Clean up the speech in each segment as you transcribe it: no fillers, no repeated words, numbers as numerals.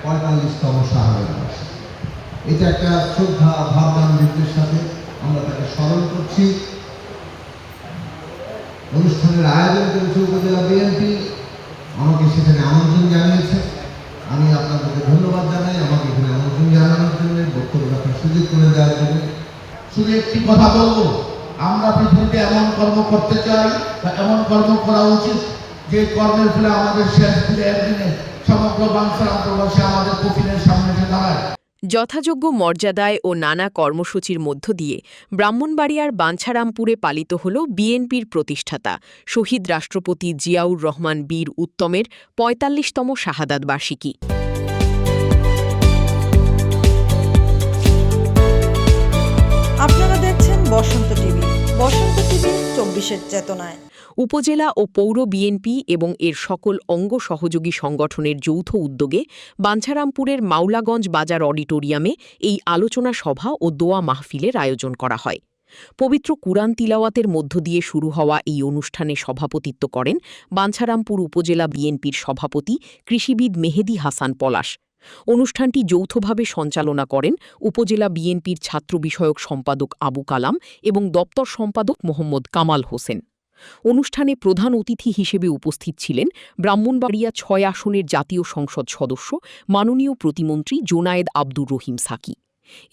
45তম শাহাদাত বার্ষিকী। এটা একটা শ্রদ্ধা ভাবনামৃত্যুর সাথে আমরা তাকে স্মরণ করছি। অনুষ্ঠানের আয়োজন করেছে উপজেলা বিএনপি, আমাকে সেখানে আমন্ত্রণ জানিয়েছে। আমি আপনাদেরকে ধন্যবাদ জানাই আমাকে এখানে আমন্ত্রণ জানানোর জন্য, বক্তব্য রাখার সুযোগ করে দেওয়ার জন্য। শুধু একটি কথা বলবো, আমরা পৃথিবীতে এমন কর্ম করতে চাই বা এমন কর্ম করা উচিত যে কর্মের ফলে আমাদের শেষ দিনে একদিনে সমগ্র বাঞ্ছারামপুরবাসী আমাদের কফিনের সামনে এসে দাঁড়ায়। যথাযোগ্য মর্যাদায় ও নানা কর্মসূচির মধ্য দিয়ে ব্রাহ্মণবাড়িয়ার বাঞ্ছারামপুরে পালিত হল বিএনপির প্রতিষ্ঠাতা শহীদ রাষ্ট্রপতি জিয়াউর রহমান বীর উত্তমের ৪৫তম শাহাদাত বার্ষিকী। আপনারা দেখছেন বসন্ত টিভি। বসন্ত টিভি ২৪-এর চেতনায়। উপজেলা ও পৌর বিএনপি এবং এর সকল অঙ্গ সহযোগী সংগঠনের যৌথ উদ্যোগে বাঞ্ছারামপুরের মাওলাগঞ্জ বাজার অডিটোরিয়ামে এই আলোচনা সভা ও দোয়া মাহফিলের আয়োজন করা হয়। পবিত্র কুরআন তিলাওয়াতের মধ্য দিয়ে শুরু হওয়া এই অনুষ্ঠানে সভাপতিত্ব করেন বাঞ্ছারামপুর উপজেলা বিএনপির সভাপতি কৃষিবিদ মেহেদী হাসান পলাশ। অনুষ্ঠানটি যৌথভাবে সঞ্চালনা করেন উপজেলা বিএনপির ছাত্র বিষয়ক সম্পাদক আবু কালাম এবং দপ্তর সম্পাদক মোহাম্মদ কামাল হোসেন। অনুষ্ঠানে প্রধান অতিথি হিসেবে উপস্থিত ছিলেন ব্রাহ্মণবাড়িয়া ৬ আসনের জাতীয় সংসদ সদস্য মাননীয় প্রতিমন্ত্রী জোনায়েদ আব্দুর রহিম সাকি।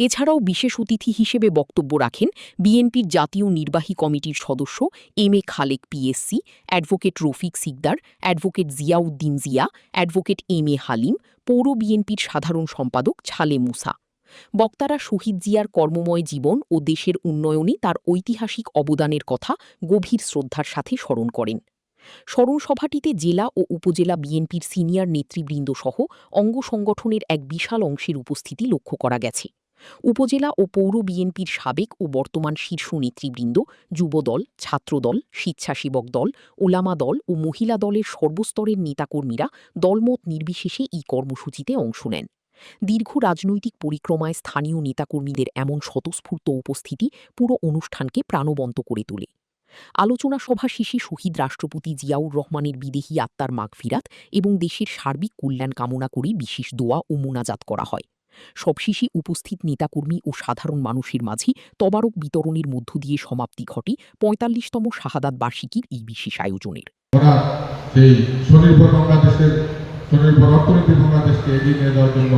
এছাড়াও বিশেষ অতিথি হিসেবে বক্তব্য রাখেন বিএনপির জাতীয় নির্বাহী কমিটির সদস্য M A Khaleque PSC, advocate Rafiq Sikder, advocate Ziauddin Zia, advocate M A Halim, পৌর বিএনপির সাধারণ সম্পাদক ছালে মুসা। বক্তারা শহীদ জিয়ার কর্মময় জীবন ও দেশের উন্নয়নে তার ঐতিহাসিক অবদানের কথা গভীর শ্রদ্ধার সাথে স্মরণ করেন। স্মরণ সভাটিতে জেলা ও উপজেলা বিএনপির সিনিয়র নেতৃবৃন্দ সহ অঙ্গ সংগঠনের এক বিশাল অংশের উপস্থিতি লক্ষ্য করা গেছে। উপজেলা ও পৌর বিএনপির সাবেক ও বর্তমান শীর্ষ নেতৃবৃন্দ, যুবদল, ছাত্রদল, স্বেচ্ছাসেবক দল, ওলামা দল ও মহিলা দলের সর্বস্তরের নেতাকর্মীরা দলমত নির্বিশেষে এই কর্মসূচিতে অংশ নেন। দীর্ঘ রাজনৈতিক পরিক্রমায় স্থানীয় নেতাকর্মীদের এমন স্বতঃস্ফূর্ত উপস্থিতি পুরো অনুষ্ঠানকে প্রাণবন্ত করে তোলে। আলোচনা সভা শেষে শহীদ রাষ্ট্রপতি জিয়াউর রহমানের বিদেহী আত্মার মাগফিরাত এবং দেশের সার্বিক কল্যাণ কামনা করে বিশেষ দোয়া ও মোনাজাত করা হয়। সবশেষে উপস্থিত নেতাকর্মী ও সাধারণ মানুষের মাঝে তবারক বিতরণের মধ্য দিয়ে সমাপ্তি ঘটে ৪৫তম শাহাদাত বার্ষিকীর এই বিশেষ আয়োজনের। স্বনির্ভর অর্থনৈতিক বাংলাদেশকে এগিয়ে নিয়ে যাওয়ার জন্য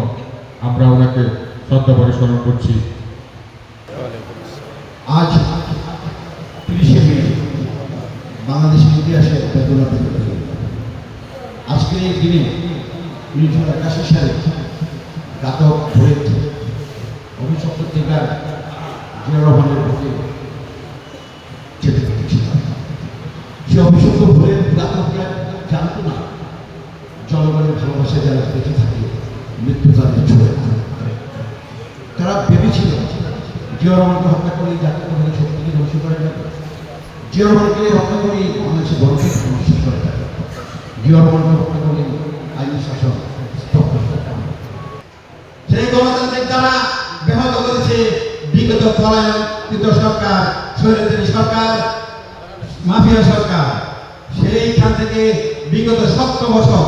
আমরা ওনাকে শ্রদ্ধা ভরে স্মরণ করছি। আজ ৩০শে মে বাংলাদেশের ইতিহাসে বেদনা দিবস। আজকের এই দিনে ১৯৮১ সালে ঘাতক বুলেট অভিশপ্ত টিকার জিয়াউর রহমানের বুকে চেপে গিয়েছিল। সে অভিশপ্ত বুলেট ঘাতকরা জানত না জনগণের ভালোবাসা যারা বেঁচে থাকে মৃত্যু তাদের ছুঁয়ে না। তারা ভেবেছিল জিয়াউর রহমানকে হত্যা করে জাতীয় কমিটির শক্তিকে ধ্বংস করে যাবে, জিয়াউর রহমানকে হত্যা করে বাংলাদেশের গণতন্ত্র ধ্বংস করে যাবে, জিয়াউর রহমানকে হত্যা করে আইনি শাসন স্তব্ধ করে যাবে। সেই গণতান্ত্রিক দ্বারা ব্যাহত করেছে বিগত পলায়নকৃত সরকার, স্বৈরাচারী সরকার, মাফিয়া সরকার। সেইখান থেকে বিগত ৭০ বছর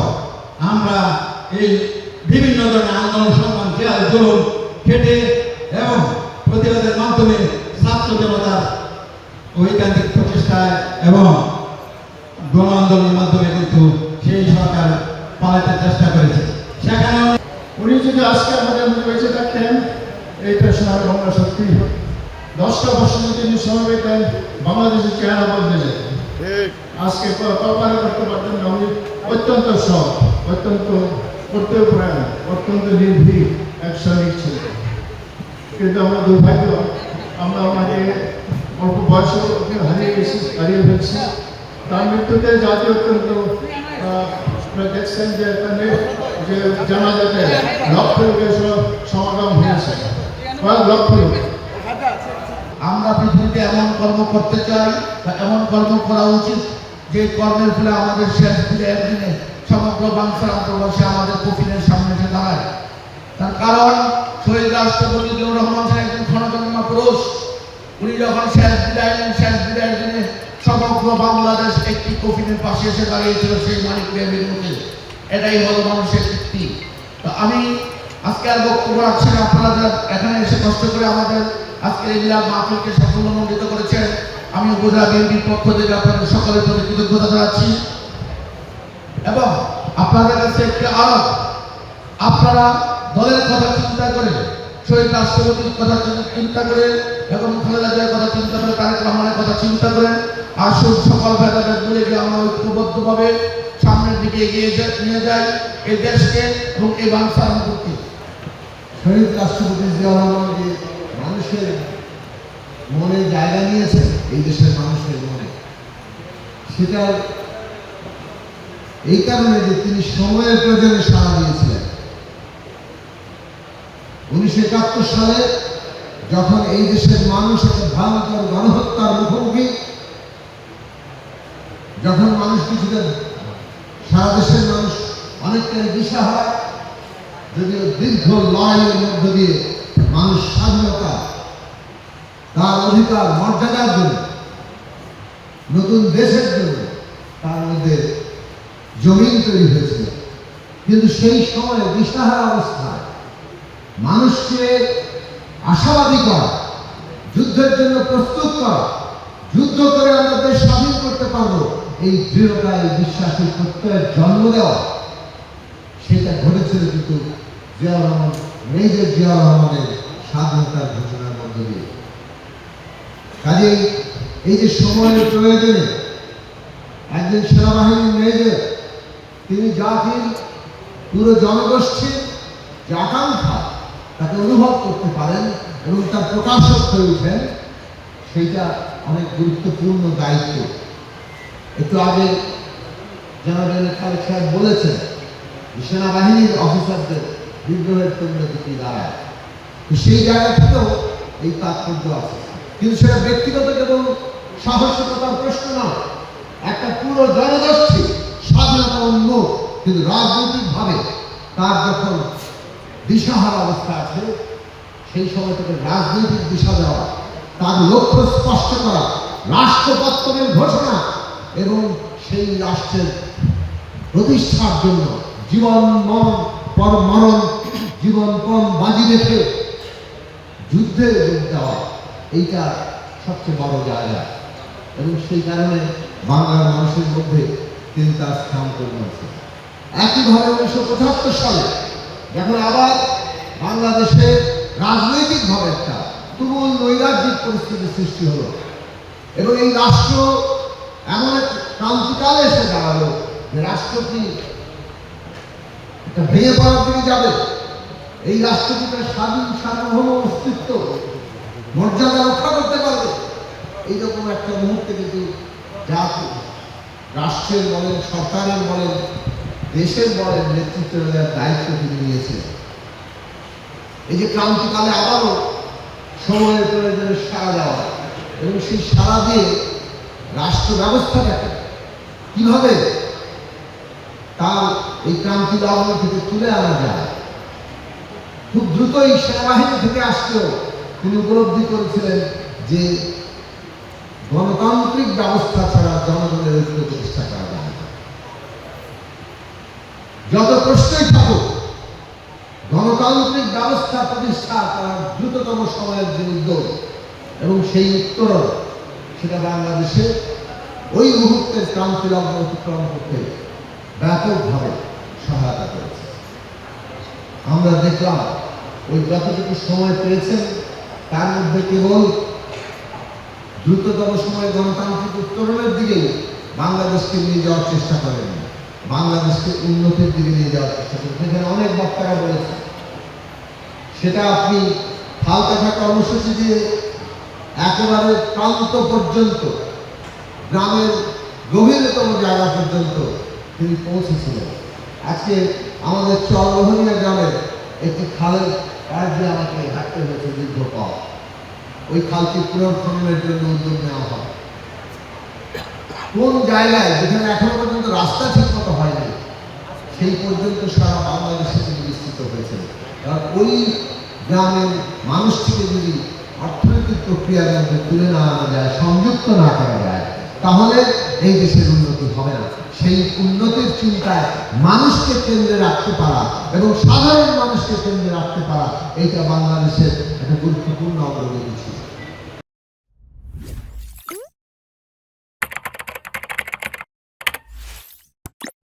আমরা এই বিভিন্ন ধরনের আন্দোলন সংগ্রাম, জেল জুলুম খেটে এবং প্রতিবাদের মাধ্যমে ছাত্র জনতার ঐকান্তিক প্রচেষ্টায় এবং গণ আন্দোলনের মাধ্যমে কিন্তু সেই সরকার পালাতে চেষ্টা করেছে। সেখানে উনি যদি আজকে আমাদের মধ্যে বেঁচে থাকতেন, এইটা শোনার বাংলা সত্যি 10টা বছর যদি তিনি সময় পেতেন, বাংলাদেশের চেহারা বদলে যেত। আজকে কল্পনা করতে পারতেন না, উনি অত্যন্ত সৎ, অত্যন্ত কর্তব্যপরায়ণ, অত্যন্ত নির্ভীক এক সৈনিক ছিলেন। কিন্তু আমরা দুর্ভাগ্য, আমরা ওনাকে অল্প বয়সে হারিয়ে ফেলছি। তার মৃত্যুতে জাতি অত্যন্ত দেখছেন যে যে জানাজাতে লক্ষ লোকের সমাগম হয়েছে, কয়েক লক্ষ লোক। আমরা পৃথিবীতে এমন কর্ম করতে চাই বা এমন কর্ম করা উচিত যে কর্মের ফলে আমাদের শেষ দিনে একদিনে সমগ্র বাঞ্ছারামপুরবাসী আমাদের কফিনের সামনে এসে দাঁড়ায়। তার কারণ শহীদ রাষ্ট্রপতি জিয়াউর রহমান একজন ক্ষণজন্মা পুরুষ। উনি যখন শেষ বিদায়ের দিনে সমগ্র বাংলাদেশ একটি কফিনের পাশে এসে দাঁড়িয়েছিল সেই মানিক দেবের মধ্যে। এটাই হলো মানুষের কীর্তি। তো আমি আজকে আর বক্তব্য রাখছি না। আপনারা যারা এখানে এসে কষ্ট করে আমাদের আজকে এই মিলাদ মাহফিলকে সাফল্যমণ্ডিত করেছেন, আমি উপজেলা বিএনপির পক্ষ থেকে আপনাদের সকলের প্রতি কৃতজ্ঞতা জানাচ্ছি। এবং আপনাদের কাছে একটি আরোপ, আপনারা দলের কথা চিন্তা করে, শহীদ রাষ্ট্রপতির কথা চিন্তা করে এবং খালেদা জিয়ার কথা চিন্তা করে, তারেক রহমানের কথা চিন্তা করেন। আসুন সকল ভেদাভেদ ভুলে গিয়ে আমরা ঐক্যবদ্ধভাবে সামনের দিকে এগিয়ে নিয়ে যাই এই দেশকে এবং এই বাঞ্ছারামপুরকে। শহীদ রাষ্ট্রপতি জিয়াউর রহমান যে মানুষের মনে জায়গা নিয়েছেন, এই দেশের মানুষের মনে, সেটা এই কারণে যে তিনি সময়ের প্রয়োজনে সাড়া দিয়েছিলেন। 1971 সালে যখন এই দেশের মানুষ একটা ভয়ঙ্কর গণহত্যার মুখোমুখি, যখন মানুষ কিছুটা, সারা দেশের মানুষ অনেকটাই দিশাহারা, যদিও দীর্ঘ লড়াইয়ের মধ্য দিয়ে মানুষ স্বাধীনতা, তার অধিকার মর্যাদার জন্য, নতুন দেশের জন্য তার মধ্যে জমিন তৈরি হয়েছিল। কিন্তু সেই সময়ে দিশাহারা অবস্থায় মানুষকে আশাবাদী করা, যুদ্ধের জন্য প্রস্তুত করা, যুদ্ধ করে আমরা দেশ স্বাধীন করতে পারবো, এই দৃঢ়তা, এই বিশ্বাসী প্রত্যয়ের জন্ম দেওয়া, সেটা ঘটেছিল কিন্তু জিয়াউর রহমান, মেজর জিয়াউর রহমানের স্বাধীনতার ঘোষণার মধ্য দিয়ে। কাজেই এই যে সময়ের প্রয়োজনে একজন সেনাবাহিনীর মেজর, তিনি জাতির পুরো জনগোষ্ঠীর যে আকাঙ্ক্ষা তাকে অনুভব করতে পারেন এবং তার প্রকাশক হয়ে ওঠেন, সেইটা অনেক গুরুত্বপূর্ণ দায়িত্ব। একটু আগে জেনারেল খালেদ সাহেব বলেছেন সেনাবাহিনীর অফিসারদের বিদ্রোহের পরিণতি কি দাঁড়ায়, তো সেই জায়গা থেকেও এই তাৎপর্য আছে। কিন্তু সেটা ব্যক্তিগত এবং সাহসিকতার প্রশ্ন নয়, একটা পুরো জনগোষ্ঠী স্বাধীনতা উন্মুখ, কিন্তু রাজনৈতিকভাবে তার যখন দিশাহারা অবস্থা আছে, সেই সময় থেকে রাজনৈতিক দিশা দেওয়া, তার লক্ষ্য স্পষ্ট করা, রাষ্ট্রপত্তনের ঘোষণা এবং সেই রাষ্ট্রের প্রতিষ্ঠার জন্য জীবন মরণ জীবন পণ বাজি রেখে যুদ্ধে যোগ দেওয়া, এইটা সবচেয়ে বড় জায়গা। এবং সেই কারণে বাংলার মানুষের মধ্যে তিনি তার স্থান করে নিয়েছেন। একইভাবে 1975 সালে যখন আবার বাংলাদেশে রাজনৈতিকভাবে একটা তুমুল নৈরাজ্যিক পরিস্থিতির সৃষ্টি হলো এবং এই রাষ্ট্র এমন এক ক্রান্তিকালে এসে দাঁড়ালো যে রাষ্ট্রটি একটা ভেঙে পড়ার দিকে যাবে। এই রাষ্ট্রটি তার স্বাধীন সার্বভৌম অস্তিত্ব মর্যাদা রক্ষা করতে পারবে, এইরকম একটা মুহূর্তে কিন্তু জাতি, রাষ্ট্রের বলেন, সরকারের বলেন, দেশের বলেন, নেতৃত্ব দেওয়ার দায়িত্ব তিনি নিয়েছেন। এই যে ক্রান্তিকালে আবারও সময়ের প্রয়োজনে সাড়া দেওয়া এবং সেই সাড়া দিয়ে রাষ্ট্র ব্যবস্থাটাকে কিভাবে তার এই ক্রান্তি লগ্ন থেকে তুলে আনা যায়, খুব দ্রুতই সেনাবাহিনী থেকে আসতেও তিনি উপলব্ধি করেছিলেন যে গণতান্ত্রিক ব্যবস্থা ছাড়া জনগণের ঐক্য প্রতিষ্ঠা করা যায় না। যত প্রশ্নই থাকুক, গণতান্ত্রিক ব্যবস্থা প্রতিষ্ঠা করার দ্রুততম সময়ের যে উদ্যোগ এবং সেই উত্তরণ, সেটা বাংলাদেশে ওই মুহূর্তের ক্রান্তি লগ্ন অতিক্রম করতে ব্যাপকভাবে সহায়তা করেছে। আমরা দেখলাম ওই যতটুকু সময় পেয়েছেন তার মধ্যে কেবল দ্রুততম সময়ে গণতান্ত্রিক উত্তরণের দিকে বাংলাদেশকে নিয়ে যাওয়ার চেষ্টা করেন, বাংলাদেশকে উন্নতির দিকে নিয়ে যাওয়ার চেষ্টা করেন। সেখানে অনেক বক্তারা বলেছে, সেটা আপনি ফালকাটা কর্মসূচি দিয়ে একেবারে প্রান্ত পর্যন্ত, গ্রামের গভীরতম জায়গা পর্যন্ত তিনি পৌঁছেছিলেন। আজকে আমাদের চরলোহনিয়া গ্রামের একটি খালের পাশ দিয়ে আমাকে হাঁটতে হয়েছে দীর্ঘ পথ। ওই খালটি পুনর্খননের জন্য উদ্যোগ নেওয়া হয়। কোন জায়গায় যেখানে এখনো পর্যন্ত রাস্তা ঠিক মতো হয়নি, সেই পর্যন্ত সারা বাংলাদেশে তিনি বিস্তৃত হয়েছেন। কারণ ওই গ্রামের মানুষটিকে যদি অর্থনৈতিক প্রক্রিয়ার মধ্যে তুলে না আনা যায়, সংযুক্ত না করা যায়, তাহলে এই দেশের উন্নতি হবে না। সেই উন্নতির চিন্তায় মানুষকে কেন্দ্রে রাখতে পারা এবং সাধারণ মানুষকে কেন্দ্রে রাখতে পারা এইটা বাংলাদেশের একটা গুরুত্বপূর্ণ অগ্রগতি ছিল।